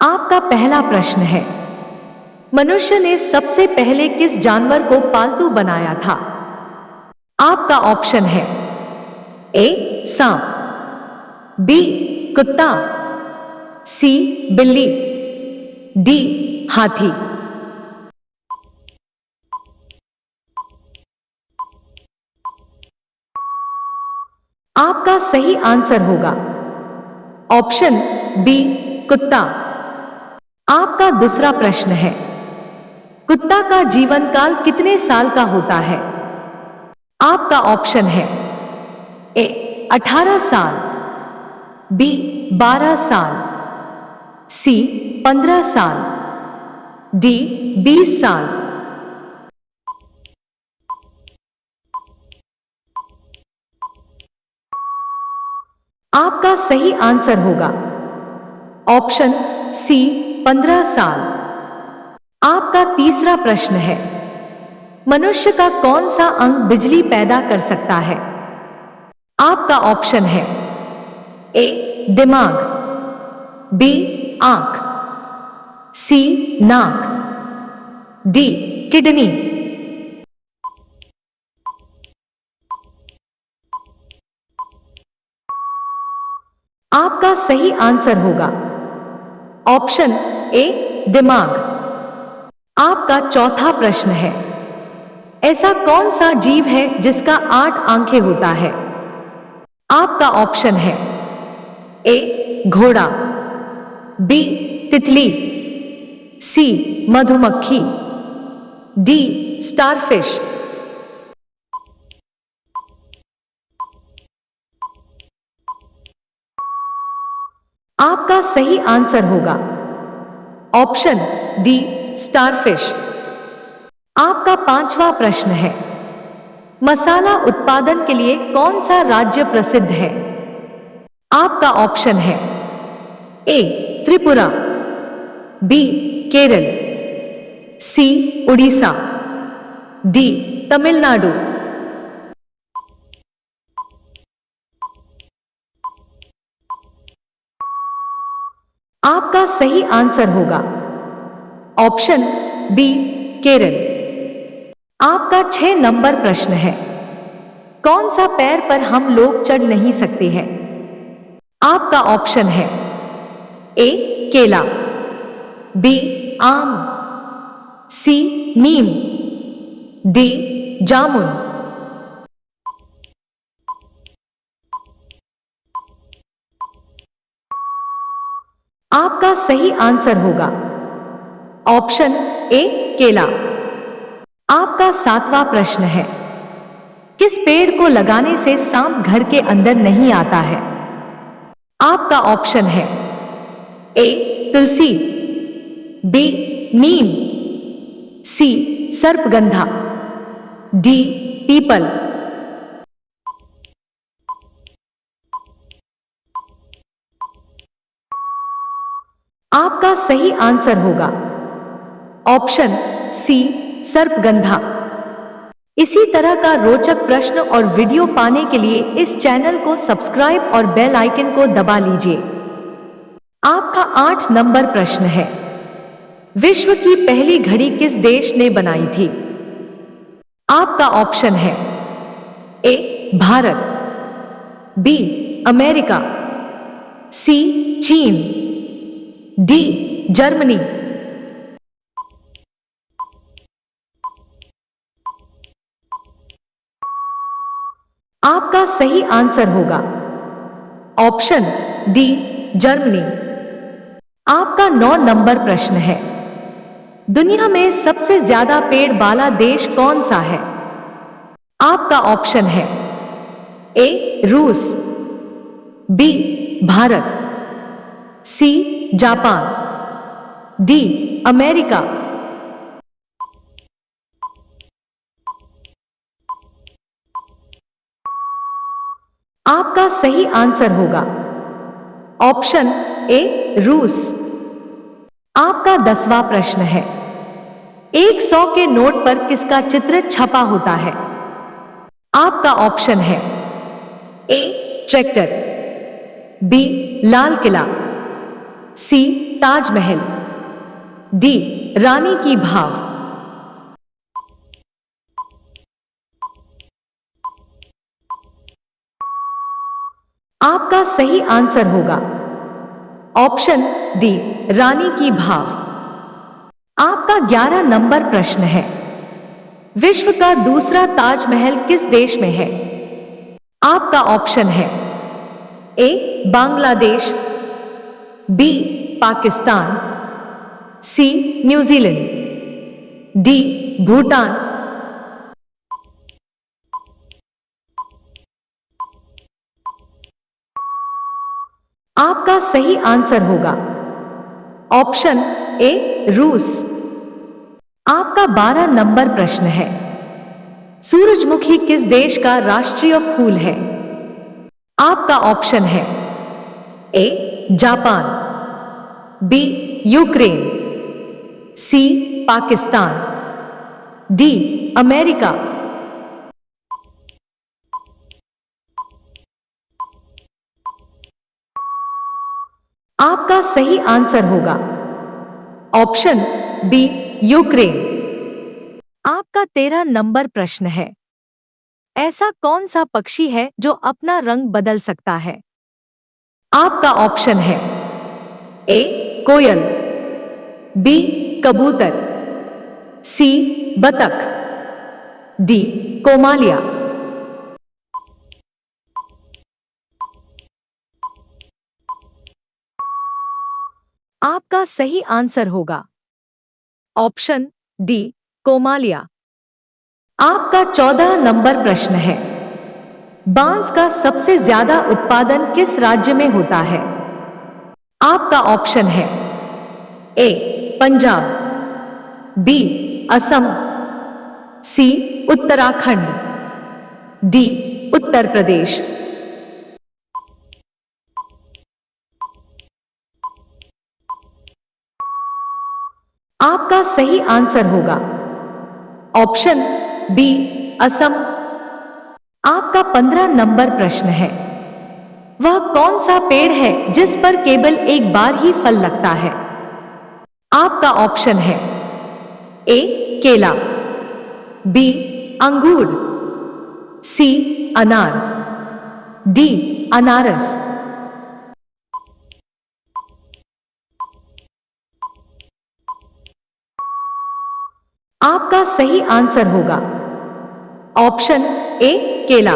आपका पहला प्रश्न है, मनुष्य ने सबसे पहले किस जानवर को पालतू बनाया था? आपका ऑप्शन है ए सांप, बी कुत्ता, सी बिल्ली, डी हाथी। आपका सही आंसर होगा ऑप्शन बी कुत्ता। आपका दूसरा प्रश्न है, कुत्ता का जीवन काल कितने साल का होता है? आपका ऑप्शन है ए 18 साल, बी 12 साल, सी 15 साल, डी 20 साल। आपका सही आंसर होगा ऑप्शन सी 15 साल। आपका तीसरा प्रश्न है, मनुष्य का कौन सा अंग बिजली पैदा कर सकता है? आपका ऑप्शन है ए दिमाग, बी आंख, सी नाक, डी किडनी। आपका सही आंसर होगा ऑप्शन ए दिमाग। आपका चौथा प्रश्न है, ऐसा कौन सा जीव है जिसका 8 आंखें होता है? आपका ऑप्शन है ए घोड़ा, बी तितली, सी मधुमक्खी, डी स्टारफिश। आपका सही आंसर होगा ऑप्शन डी स्टारफिश। आपका पांचवा प्रश्न है, मसाला उत्पादन के लिए कौन सा राज्य प्रसिद्ध है? आपका ऑप्शन है ए त्रिपुरा, बी केरल, सी उड़ीसा, डी तमिलनाडु। आपका सही आंसर होगा ऑप्शन बी केरल। आपका 6 नंबर प्रश्न है, कौन सा पैर पर हम लोग चढ़ नहीं सकते हैं? आपका ऑप्शन है ए केला, बी आम, सी नीम, डी जामुन। आपका सही आंसर होगा ऑप्शन ए केला। आपका 7वां प्रश्न है, किस पेड़ को लगाने से सांप घर के अंदर नहीं आता है? आपका ऑप्शन है ए तुलसी, बी नीम, सी सर्पगंधा, डी पीपल। आपका सही आंसर होगा ऑप्शन सी सर्पगंधा। इसी तरह का रोचक प्रश्न और वीडियो पाने के लिए इस चैनल को सब्सक्राइब और बेल आइकन को दबा लीजिए। आपका 8 नंबर प्रश्न है, विश्व की पहली घड़ी किस देश ने बनाई थी? आपका ऑप्शन है ए भारत, बी अमेरिका, सी चीन, डी जर्मनी। आपका सही आंसर होगा ऑप्शन डी जर्मनी। आपका 9 नंबर प्रश्न है, दुनिया में सबसे ज्यादा पेड़ वाला देश कौन सा है? आपका ऑप्शन है ए रूस, B Bharat, C Japan, D America. आपका सही आंसर होगा ऑप्शन ए रूस। आपका 10वां प्रश्न है, 100 के नोट पर किसका चित्र छपा होता है? आपका ऑप्शन है ए ट्रैक्टर, बी लाल किला, सी ताजमहल, डी रानी की भाव। आपका सही आंसर होगा ऑप्शन डी रानी की भाव। आपका 11 नंबर प्रश्न है, विश्व का दूसरा ताजमहल किस देश में है? आपका ऑप्शन है ए बांग्लादेश, बी पाकिस्तान, सी न्यूजीलैंड, डी भूटान। आपका सही आंसर होगा ऑप्शन ए रूस। आपका 12 नंबर प्रश्न है, सूरजमुखी किस देश का राष्ट्रीय फूल है? आपका ऑप्शन है A Japan, B Ukraine, C Pakistan, D America. आपका सही आंसर होगा ऑप्शन बी यूक्रेन। आपका 13 नंबर प्रश्न है, ऐसा कौन सा पक्षी है जो अपना रंग बदल सकता है? आपका ऑप्शन है ए कोयल, बी कबूतर, सी बतख, डी कोमालिया। आपका सही आंसर होगा ऑप्शन डी कोमालिया। आपका 14 नंबर प्रश्न है, बांस का सबसे ज्यादा उत्पादन किस राज्य में होता है? आपका ऑप्शन है ए पंजाब, बी असम, सी उत्तराखंड, डी उत्तर प्रदेश। आपका सही आंसर होगा ऑप्शन बी असम। आपका 15 नंबर प्रश्न है, वह कौन सा पेड़ है जिस पर केवल एक बार ही फल लगता है? आपका ऑप्शन है ए केला, बी अंगूर, सी अनार, डी अनारस। आपका सही आंसर होगा ऑप्शन ए केला।